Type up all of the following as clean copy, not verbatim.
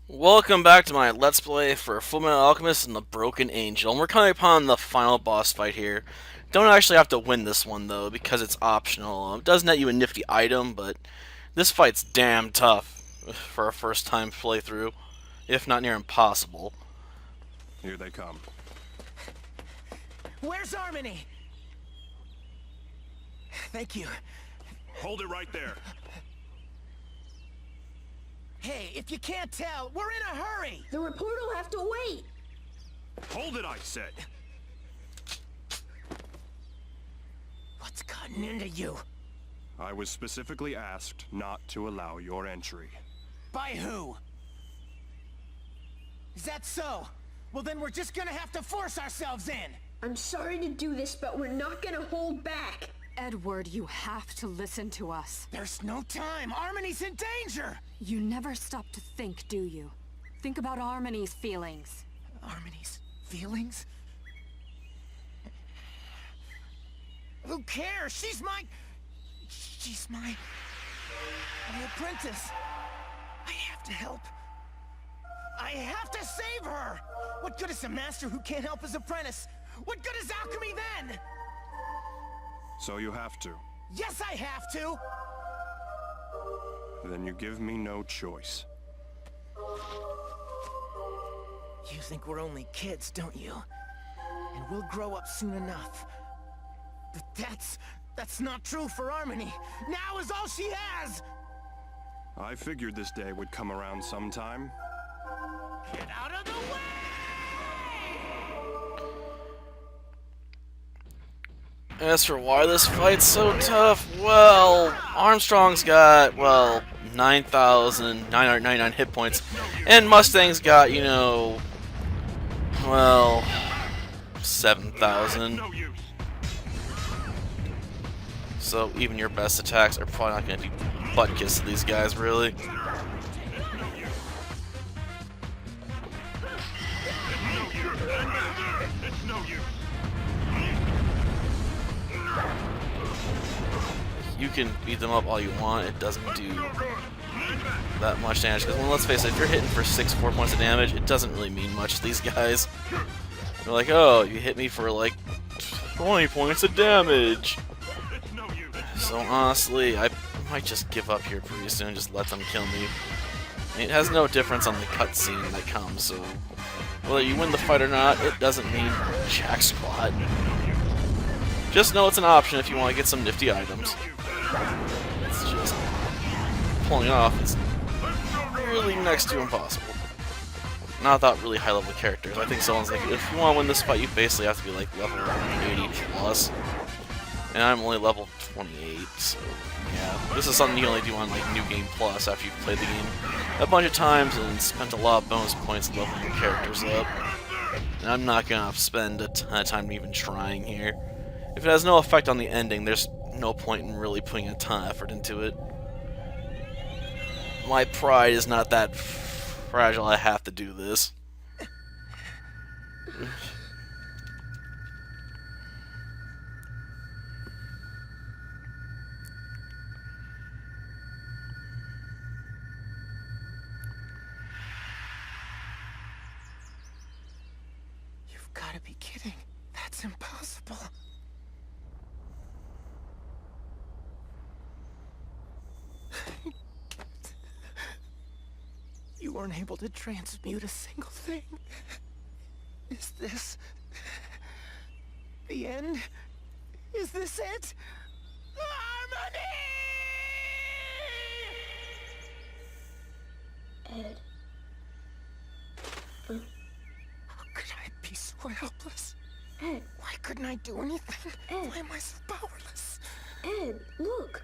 Welcome back to my Let's Play for Fullmetal Alchemist and the Broken Angel. And we're coming upon the final boss fight here. Don't actually have to win this one, though, because it's optional. It does net you a nifty item, but this fight's damn tough for a first-time playthrough, if not near impossible. Here they come. Where's Harmony? Thank you. Hold it right there. Hey, if you can't tell, we're in a hurry! The report will have to wait. Hold it, I said. What's gotten into you? I was specifically asked not to allow your entry. By who? Is that so? Well, then we're just gonna have to force ourselves in! I'm sorry to do this, but we're not gonna hold back. Edward, you have to listen to us. There's no time! Harmony's in danger! You never stop to think, do you? Think about Harmony's feelings. Harmony's feelings? Who cares? She's my apprentice. I have to help. I have to save her! What good is a master who can't help his apprentice? What good is alchemy then? So you have to. Yes, I have to! Then you give me no choice. You think we're only kids, don't you? And we'll grow up soon enough. But that's not true for Harmony. Now is all she has! I figured this day would come around sometime. Get out of the way! As for why this fight's so tough, well, Armstrong's got, 9,999 hit points, and Mustang's got, 7,000. So even your best attacks are probably not going to do butt kiss to these guys, really. You can beat them up all you want, it doesn't do that much damage. Because, let's face it, if you're hitting for 4 points of damage, it doesn't really mean much to these guys. They're like, oh, you hit me for like 20 points of damage. So honestly, I might just give up here pretty soon and just let them kill me. I mean, it has no difference on the cutscene that comes, so whether you win the fight or not, it doesn't mean jack squat. Just know it's an option if you want to get some nifty items. It's just pulling it off. It's really next to impossible. Not without really high-level characters. I think someone's like, if you want to win this fight, you basically have to be like level 80 plus. And I'm only level 28, so yeah. This is something you only do on like New Game Plus after you've played the game a bunch of times and spent a lot of bonus points leveling your characters up. And I'm not gonna spend a ton of time even trying here. If it has no effect on the ending, there's no point in really putting a ton of effort into it. My pride is not that fragile, I have to do this. You've got to be kidding. That's impossible. You weren't able to transmute a single thing. Is this the end? Is this it? Harmony! Ed. How could I be so helpless? Ed. Why couldn't I do anything? Ed. Why am I so powerless? Ed, look.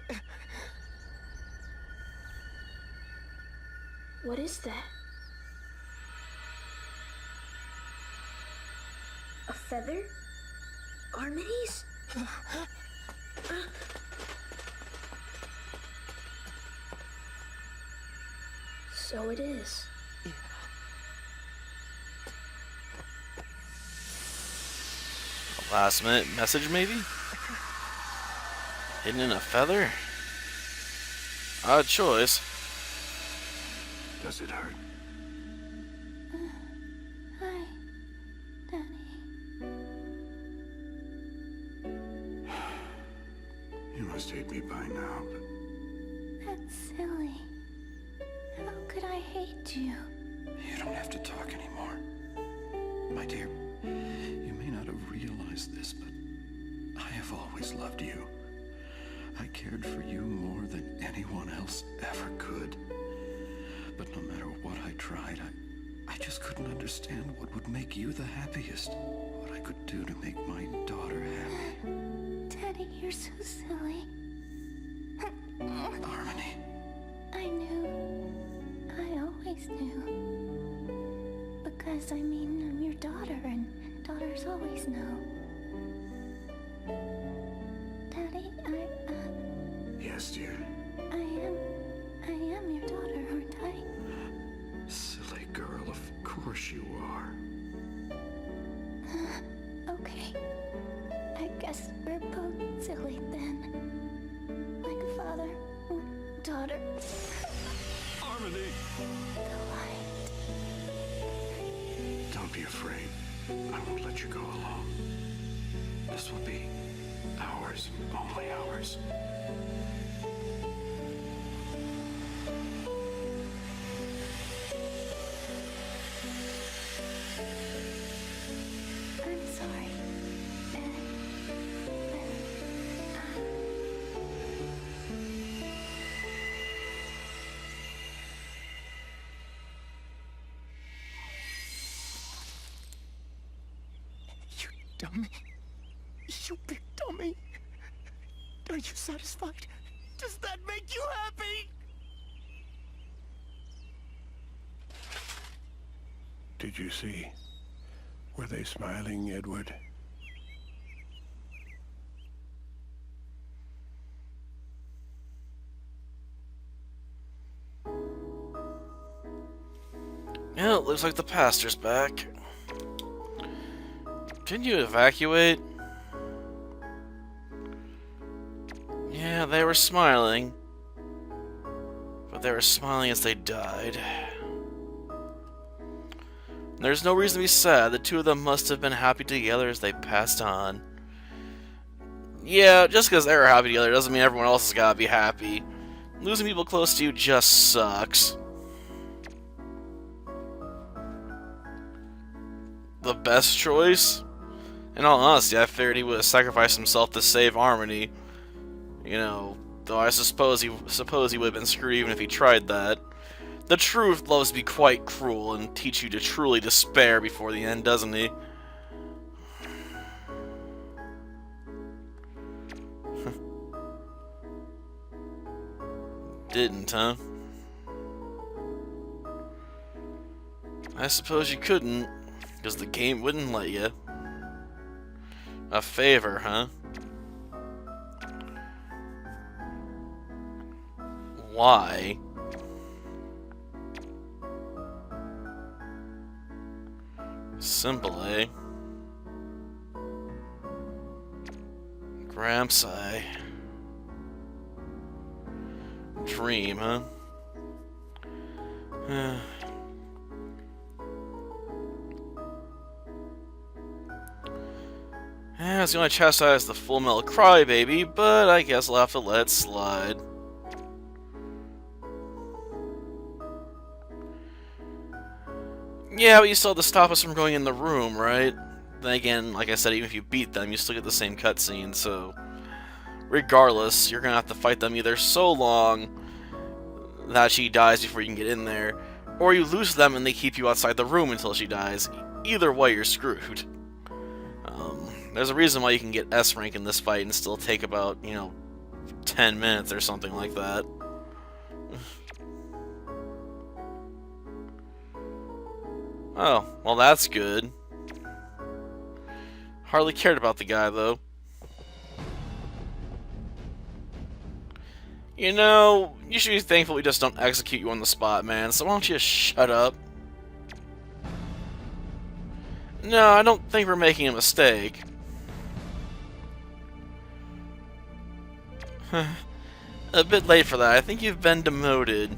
What is that? A feather? Harmony's? So it is. A last minute message, maybe? Hidden in a feather? Odd choice. Does it hurt? must hate me by now, but That's silly. How could I hate you? You don't have to talk anymore. My dear, you may not have realized this, but I have always loved you. I cared for you more than anyone else ever could. But no matter what I tried, I just couldn't understand what would make you the happiest. What I could do to make my daughter happy. Daddy, you're so silly. Harmony. I knew. I always knew. Because, I mean, I'm your daughter, and daughters always know. Daddy, yes, dear. I am your daughter, aren't I? Silly girl, of course you are. Okay. I guess we're both silly then. Like a father, daughter. Harmony! The light. Don't be afraid. I won't let you go alone. This will be ours, only ours. I'm sorry. You dummy. You big dummy. Are you satisfied? Does that make you happy? Did you see? Were they smiling, Edward? Yeah, it looks like the pastor's back. Didn't you evacuate? Yeah, they were smiling. But they were smiling as they died. There's no reason to be sad. The two of them must have been happy together as they passed on. Yeah, just because they were happy together doesn't mean everyone else has got to be happy. Losing people close to you just sucks. The best choice? In all honesty, I figured he would have sacrificed himself to save Harmony. You know, though I suppose he would have been screwed even if he tried that. The truth loves to be quite cruel and teach you to truly despair before the end, doesn't he? Didn't, huh? I suppose you couldn't, because the game wouldn't let you. A favor, huh? Why? Simple, eh? Gramps, dream, huh? Yeah, I was gonna chastise the Full Metal Crybaby, but I guess I'll have to let it slide. Yeah, but you still have to stop us from going in the room, right? Then again, like I said, even if you beat them, you still get the same cutscene, so... Regardless, you're gonna have to fight them either so long that she dies before you can get in there, or you lose them and they keep you outside the room until she dies. Either way, you're screwed. There's a reason why you can get S rank in this fight and still take about, 10 minutes or something like that. Oh, well that's good. Hardly cared about the guy, though. You should be thankful we just don't execute you on the spot, man, so why don't you just shut up? No, I don't think we're making a mistake. A bit late for that. I think you've been demoted.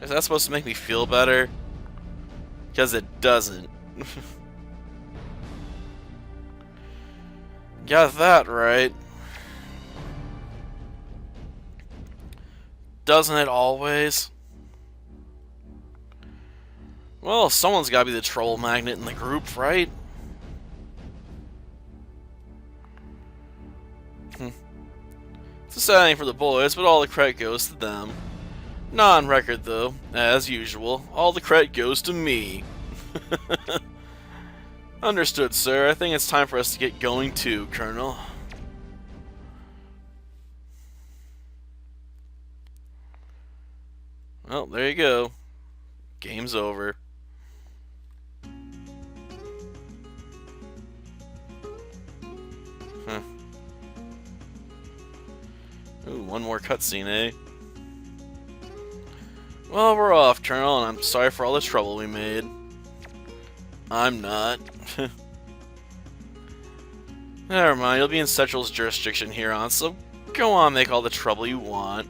Is that supposed to make me feel better? Because it doesn't. Got that right. Doesn't it always? Well, someone's got to be the troll magnet in the group, right? It's a sad thing for the boys, but all the credit goes to them. Not on record, though. As usual, all the credit goes to me. Understood, sir. I think it's time for us to get going too, Colonel. Well, there you go. Game's over. Huh. Ooh, one more cutscene, eh? Well, we're off, Colonel, and I'm sorry for all the trouble we made. I'm not. Never mind, you'll be in Central's jurisdiction here on, so go on, make all the trouble you want.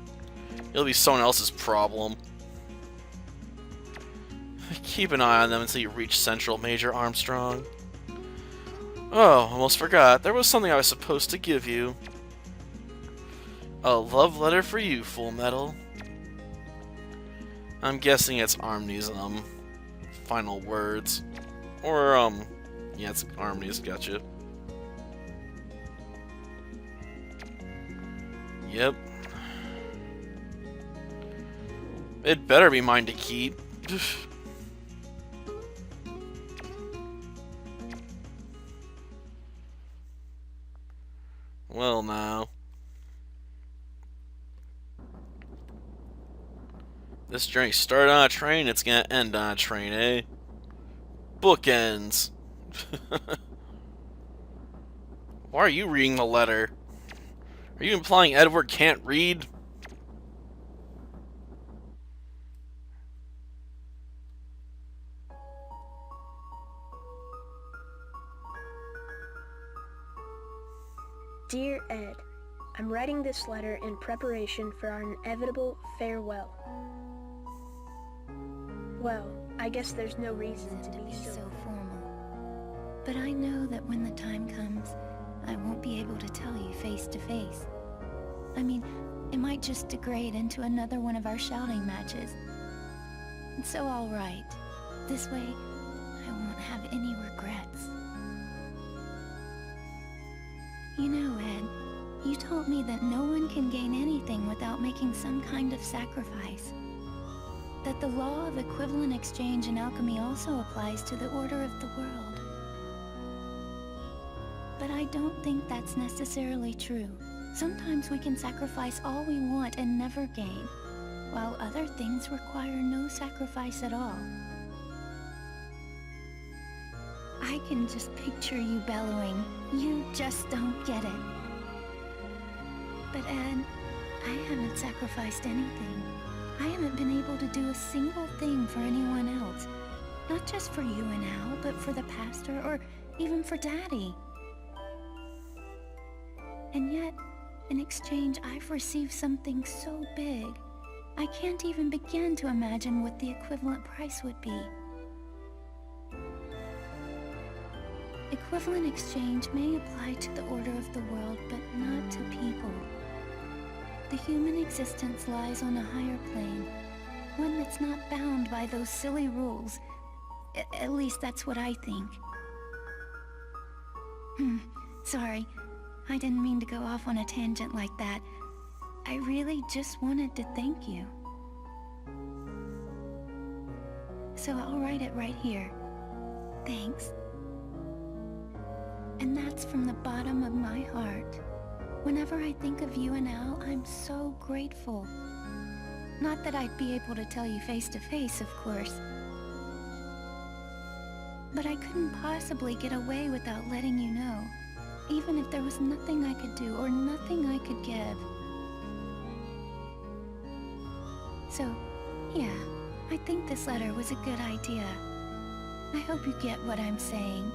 It'll be someone else's problem. Keep an eye on them until you reach Central, Major Armstrong. Oh, almost forgot. There was something I was supposed to give you. A love letter for you, Full Metal. I'm guessing it's Armny's, final words. Or, yeah, it's Armny's, gotcha. Yep. It better be mine to keep. Well, now. This journey started on a train, it's gonna end on a train, eh? Bookends. Why are you reading the letter? Are you implying Edward can't read? Dear Ed, I'm writing this letter in preparation for our inevitable farewell. Well, I guess there's no reason to be so formal. But I know that when the time comes, I won't be able to tell you face to face. I mean, it might just degrade into another one of our shouting matches. And so I'll write. This way, I won't have any regrets. You know, Ed, you told me that no one can gain anything without making some kind of sacrifice. That the law of equivalent exchange in alchemy also applies to the order of the world. But I don't think that's necessarily true. Sometimes we can sacrifice all we want and never gain, while other things require no sacrifice at all. I can just picture you bellowing, "You just don't get it." But Ed, I haven't sacrificed anything. I haven't been able to do a single thing for anyone else. Not just for you and Al, but for the pastor or even for Daddy. And yet, in exchange, I've received something so big, I can't even begin to imagine what the equivalent price would be. Equivalent exchange may apply to the order of the world, but not to people. The human existence lies on a higher plane, one that's not bound by those silly rules. At least that's what I think. Sorry, I didn't mean to go off on a tangent like that. I really just wanted to thank you. So I'll write it right here. Thanks. And that's from the bottom of my heart. Whenever I think of you and Al, I'm so grateful. Not that I'd be able to tell you face to face, of course. But I couldn't possibly get away without letting you know, even if there was nothing I could do or nothing I could give. So, yeah, I think this letter was a good idea. I hope you get what I'm saying.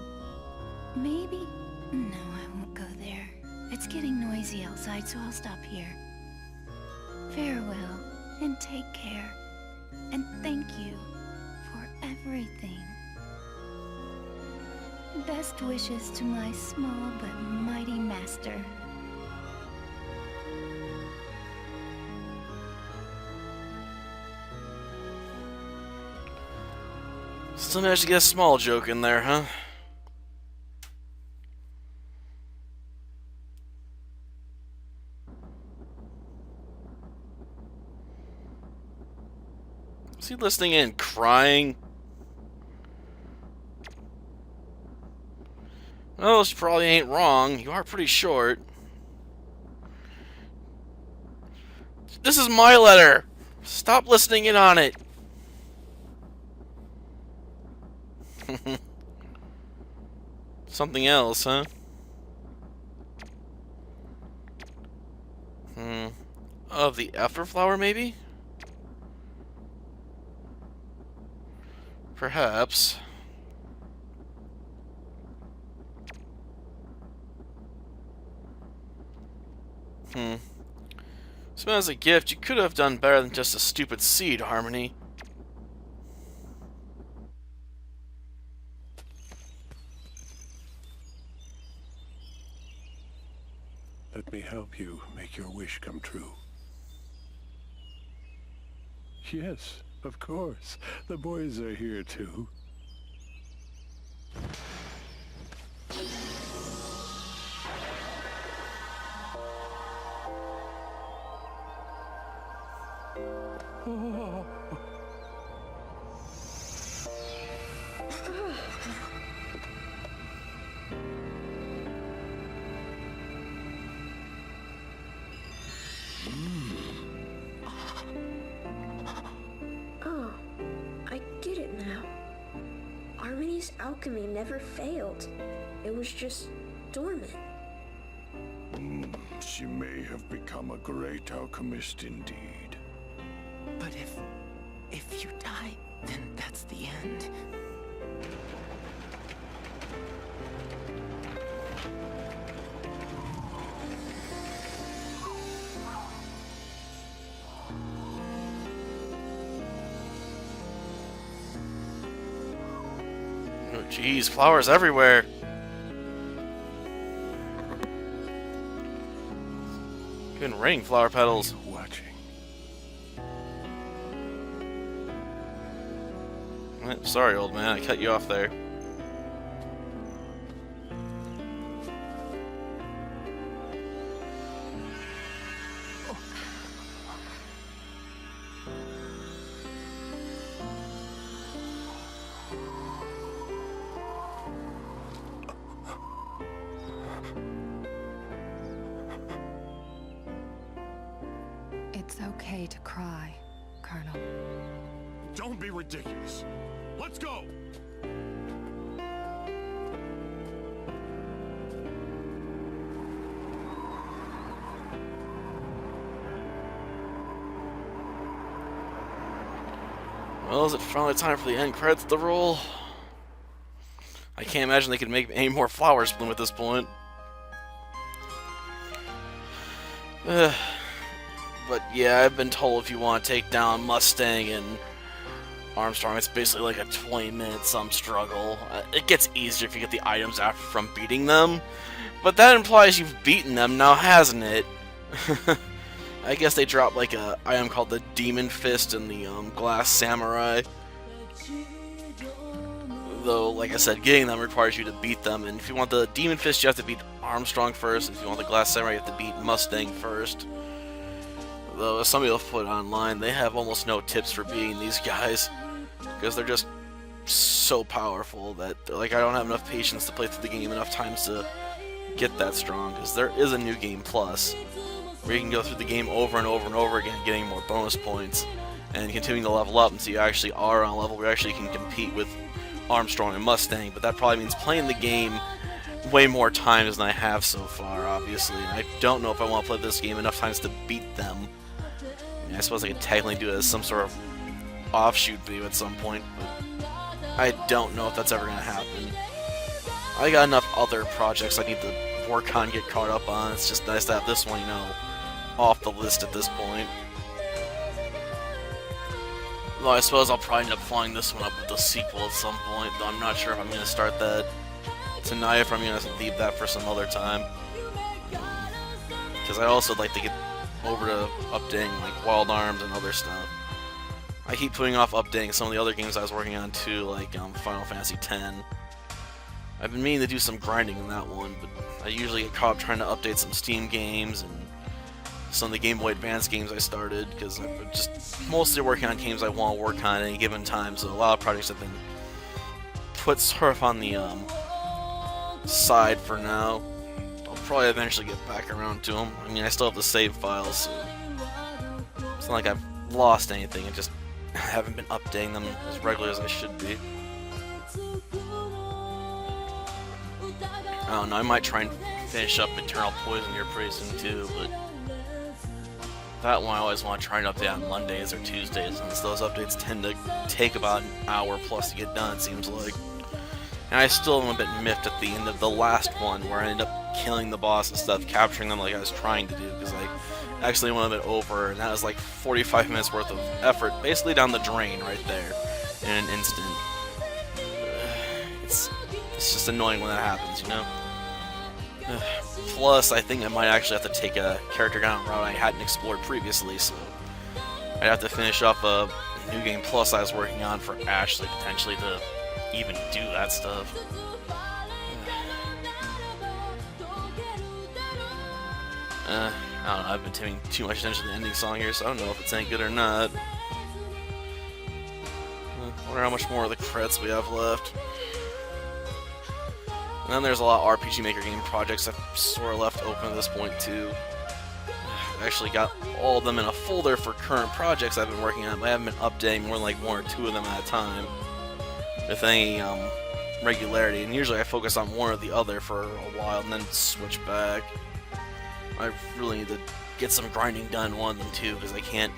Maybe? No, I won't go there. It's getting noisy outside, so I'll stop here. Farewell, and take care. And thank you for everything. Best wishes to my small but mighty master. Still managed to get a small joke in there, huh? Is he listening in, crying? Well, she probably ain't wrong. You are pretty short. This is my letter! Stop listening in on it! Something else, huh? Of the elderflower, maybe? Perhaps. So as a gift, you could have done better than just a stupid seed, Harmony. Let me help you make your wish come true. Yes, of course. The boys are here too. Oh. Oh, I get it now. Harmony's alchemy never failed. It was just dormant. She may have become a great alchemist indeed. But if you die, then that's the end. Oh, jeez, flowers everywhere. Even raining flower petals. Watching. Sorry, old man, I cut you off there. It's okay to cry, Colonel. Don't be ridiculous. Let's go! Well, is it finally time for the end credits to roll? I can't imagine they could make any more flowers bloom at this point. But yeah, I've been told if you want to take down Mustang and Armstrong, it's basically like a 20-minute struggle. It gets easier if you get the items after from beating them, but that implies you've beaten them now, hasn't it? I guess they dropped like a item called the Demon Fist and the Glass Samurai. Though, like I said, getting them requires you to beat them, and if you want the Demon Fist, you have to beat Armstrong first. If you want the Glass Samurai, you have to beat Mustang first. Though, as some people have put online, they have almost no tips for beating these guys, because they're just so powerful that they're like, I don't have enough patience to play through the game enough times to get that strong, because there is a New Game Plus, where you can go through the game over and over and over again, getting more bonus points, and continuing to level up until you actually are on a level where you actually can compete with Armstrong and Mustang, but that probably means playing the game way more times than I have so far, obviously, and I don't know if I want to play this game enough times to beat them. I mean, I suppose I could technically do it as some sort of offshoot video at some point, but I don't know if that's ever going to happen. I got enough other projects I need to work on, get caught up on. It's just nice to have this one, you know, off the list at this point. Though I suppose I'll probably end up following this one up with the sequel at some point, though I'm not sure if I'm going to start that. tonight, if I'm gonna leave that for some other time. Because I also like to get over to updating like Wild Arms and other stuff. I keep putting off updating some of the other games I was working on too, like Final Fantasy X. I've been meaning to do some grinding in that one, but I usually get caught up trying to update some Steam games and some of the Game Boy Advance games I started, because I've been just mostly working on games I want to work on at any given time, so a lot of projects have been put sort of on the side for now. I'll probably eventually get back around to them. I mean, I still have the save files, so it's not like I've lost anything, I just haven't been updating them as regularly as I should be. I don't know, I might try and finish up Eternal Poison here pretty soon too, but that one I always want to try and update on Mondays or Tuesdays, since those updates tend to take about an hour plus to get done, it seems like. And I still am a bit miffed at the end of the last one, where I ended up killing the boss and stuff, capturing them like I was trying to do, because I actually went a bit over, and that was like 45 minutes worth of effort, basically down the drain right there, in an instant. It's just annoying when that happens, you know? Plus, I think I might actually have to take a character down route I hadn't explored previously, so I'd have to finish up a New Game Plus I was working on for Ashley, potentially, to even do that stuff. I don't know, I've been paying too much attention to the ending song here, so I don't know if it's any good or not. I wonder how much more of the credits we have left. And then there's a lot of RPG Maker game projects I've sort of left open at this point too. I actually got all of them in a folder for current projects I've been working on, but I haven't been updating more than like 1 or 2 of them at a time with any regularity, and usually I focus on one or the other for a while and then switch back. I really need to get some grinding done one of them too, because I can't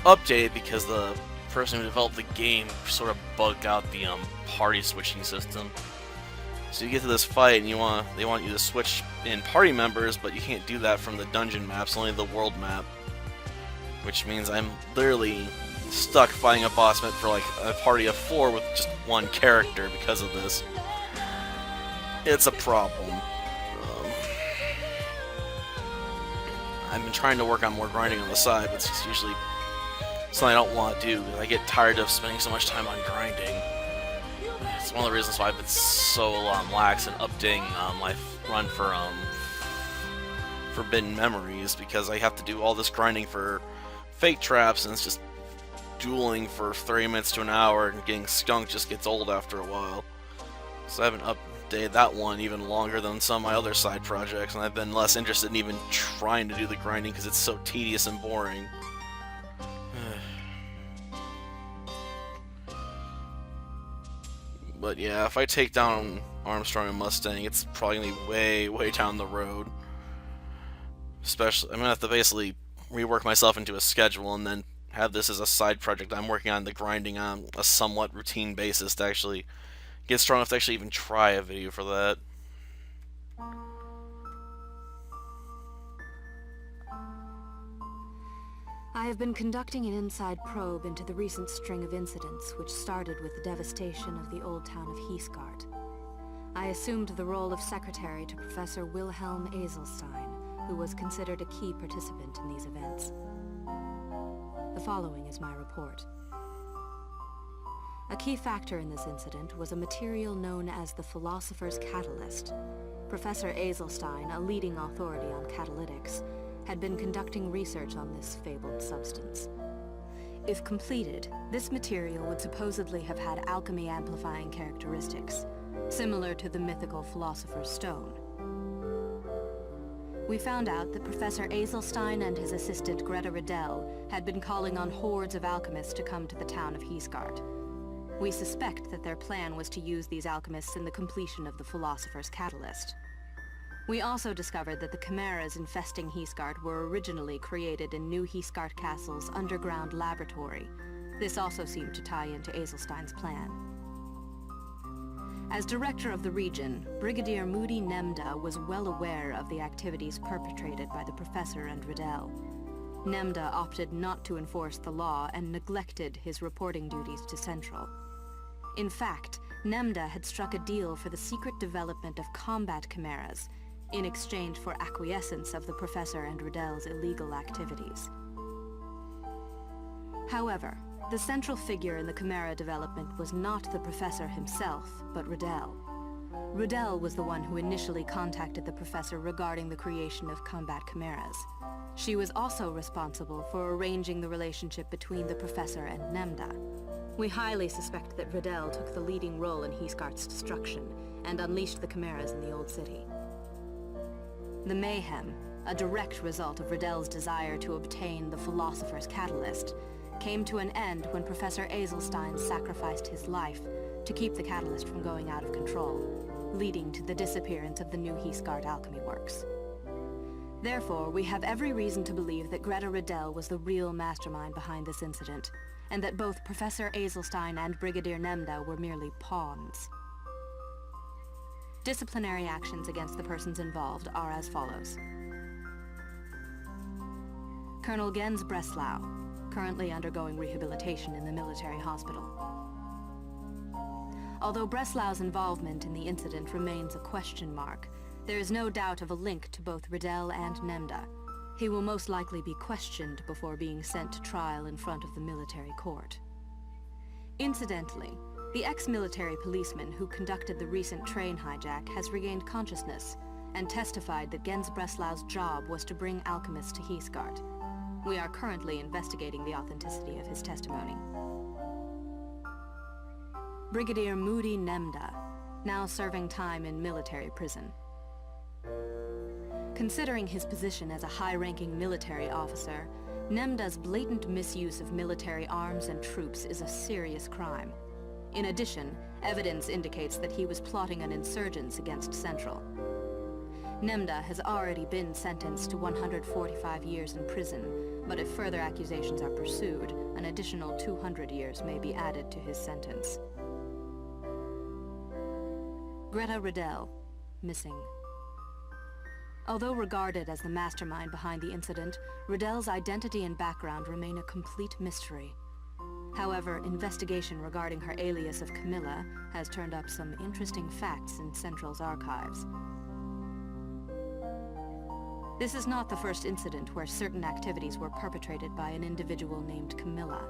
update it because the person who developed the game sort of bugged out the party switching system. So you get to this fight and they want you to switch in party members, but you can't do that from the dungeon maps, only the world map. Which means I'm literally stuck fighting a boss for like a party of 4 with just one character because of this. It's a problem. I've been trying to work on more grinding on the side, but it's just usually something I don't want to do. I get tired of spending so much time on grinding. It's one of the reasons why I've been so lax in updating my run for Forbidden Memories, because I have to do all this grinding for fake traps, and it's just dueling for 30 minutes to an hour, and getting skunked just gets old after a while. So I haven't updated that one even longer than some of my other side projects, and I've been less interested in even trying to do the grinding because it's so tedious and boring. But yeah, if I take down Armstrong and Mustang, it's probably going to be way, way down the road. Especially, I'm going to have to basically rework myself into a schedule and then have this as a side project. I'm working on the grinding on a somewhat routine basis to actually get strong enough to actually even try a video for that. I have been conducting an inside probe into the recent string of incidents which started with the devastation of the old town of Heesgard. I assumed the role of secretary to Professor Wilhelm Eselstein, who was considered a key participant in these events. The following is my report. A key factor in this incident was a material known as the Philosopher's Catalyst. Professor Eselstein, a leading authority on catalytics, had been conducting research on this fabled substance. If completed, this material would supposedly have had alchemy-amplifying characteristics, similar to the mythical Philosopher's Stone. We found out that Professor Eselstein and his assistant Greta Riddell had been calling on hordes of alchemists to come to the town of Heesgard. We suspect that their plan was to use these alchemists in the completion of the Philosopher's Catalyst. We also discovered that the chimeras infesting Heesgard were originally created in New Heesgard Castle's underground laboratory. This also seemed to tie into Eselstein's plan. As director of the region, Brigadier Moody Nemda was well aware of the activities perpetrated by the professor and Riddell. Nemda opted not to enforce the law and neglected his reporting duties to Central. In fact, Nemda had struck a deal for the secret development of combat chimeras in exchange for acquiescence of the Professor and Riddell's illegal activities. However, the central figure in the chimera development was not the Professor himself, but Riddell. Riddell was the one who initially contacted the Professor regarding the creation of combat chimeras. She was also responsible for arranging the relationship between the Professor and Nemda. We highly suspect that Riddell took the leading role in Heeskart's destruction and unleashed the chimeras in the Old City. The mayhem, a direct result of Riddell's desire to obtain the Philosopher's Catalyst, came to an end when Professor Azelstein sacrificed his life to keep the catalyst from going out of control, leading to the disappearance of the new Heesgard Alchemy Works. Therefore, we have every reason to believe that Greta Riddell was the real mastermind behind this incident, and that both Professor Azelstein and Brigadier Nemda were merely pawns. Disciplinary actions against the persons involved are as follows. Colonel Gens Breslau, currently undergoing rehabilitation in the military hospital. Although Breslau's involvement in the incident remains a question mark, there is no doubt of a link to both Riddell and Nemda. He will most likely be questioned before being sent to trial in front of the military court. Incidentally, the ex-military policeman who conducted the recent train hijack has regained consciousness and testified that Gens Breslau's job was to bring alchemists to Heesgard. We are currently investigating the authenticity of his testimony. Brigadier Moody Nemda, now serving time in military prison. Considering his position as a high-ranking military officer, Nemda's blatant misuse of military arms and troops is a serious crime. In addition, evidence indicates that he was plotting an insurgence against Central. Nemda has already been sentenced to 145 years in prison, but if further accusations are pursued, an additional 200 years may be added to his sentence. Greta Riddell, missing. Although regarded as the mastermind behind the incident, Riddell's identity and background remain a complete mystery. However, investigation regarding her alias of Camilla has turned up some interesting facts in Central's archives. This is not the first incident where certain activities were perpetrated by an individual named Camilla.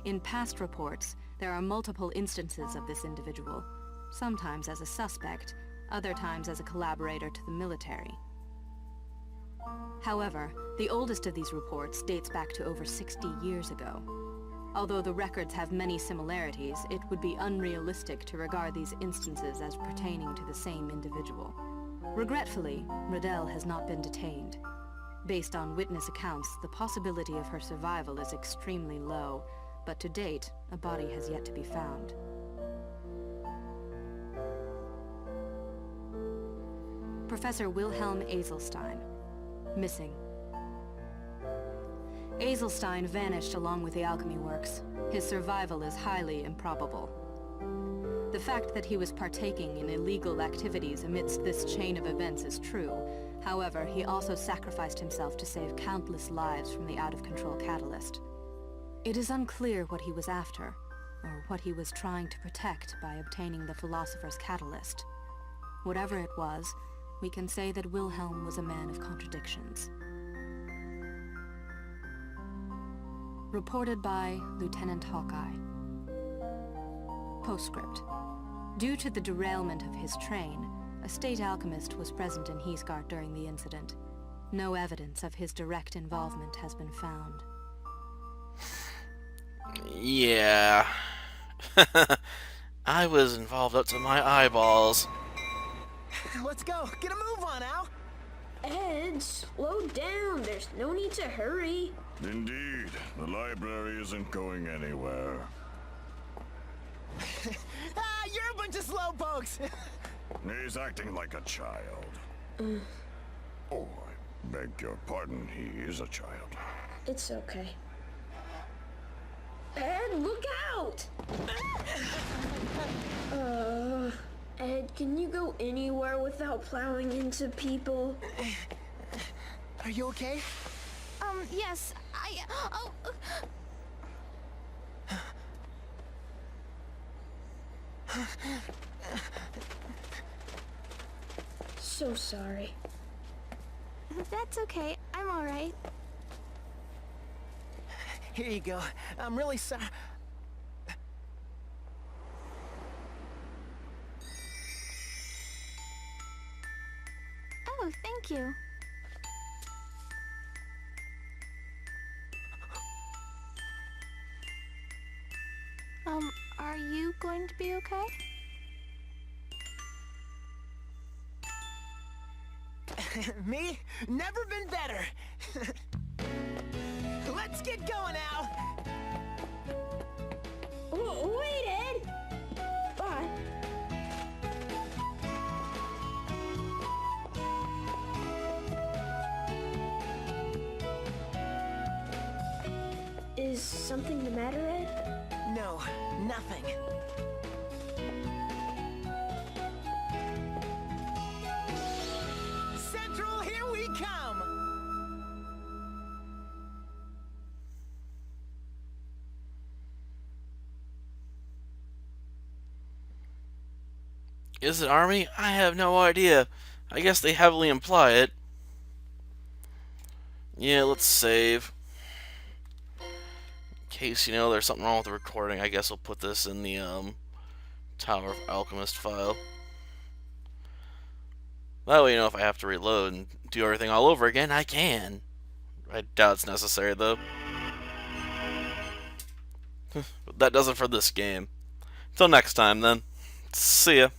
In past reports, there are multiple instances of this individual, sometimes as a suspect, other times as a collaborator to the military. However, the oldest of these reports dates back to over 60 years ago. Although the records have many similarities, it would be unrealistic to regard these instances as pertaining to the same individual. Regretfully, Riddell has not been detained. Based on witness accounts, the possibility of her survival is extremely low, but to date, a body has yet to be found. Professor Wilhelm Azelstein, missing. Azelstein vanished along with the alchemy works. His survival is highly improbable. The fact that he was partaking in illegal activities amidst this chain of events is true. However, he also sacrificed himself to save countless lives from the out-of-control catalyst. It is unclear what he was after, or what he was trying to protect by obtaining the Philosopher's Catalyst. Whatever it was, we can say that Wilhelm was a man of contradictions. Reported by Lieutenant Hawkeye. Postscript. Due to the derailment of his train, a state alchemist was present in Heesgard during the incident. No evidence of his direct involvement has been found. Yeah. I was involved up to my eyeballs. Let's go. Get a move on, Al. Ed, slow down. There's no need to hurry. Indeed. The library isn't going anywhere. You're a bunch of slowpokes. He's acting like a child. Oh, I beg your pardon. He is a child. It's okay. Ed, look out! Ed, can you go anywhere without plowing into people? Are you okay? Yes, So sorry. That's okay. I'm alright. Here you go. I'm really sorry. Oh, thank you. Are you going to be okay? Me? Never been better. Let's get going, Al. Wait, Ed! Bye. Is something the matter, Ed? No, nothing. Central, here we come! Is it Army? I have no idea. I guess they heavily imply it. Yeah, let's save. In case, there's something wrong with the recording, I guess we'll put this in the Tower of Alchemist file. That way, if I have to reload and do everything all over again, I can. I doubt it's necessary, though. But that does it for this game. Until next time, then. See ya.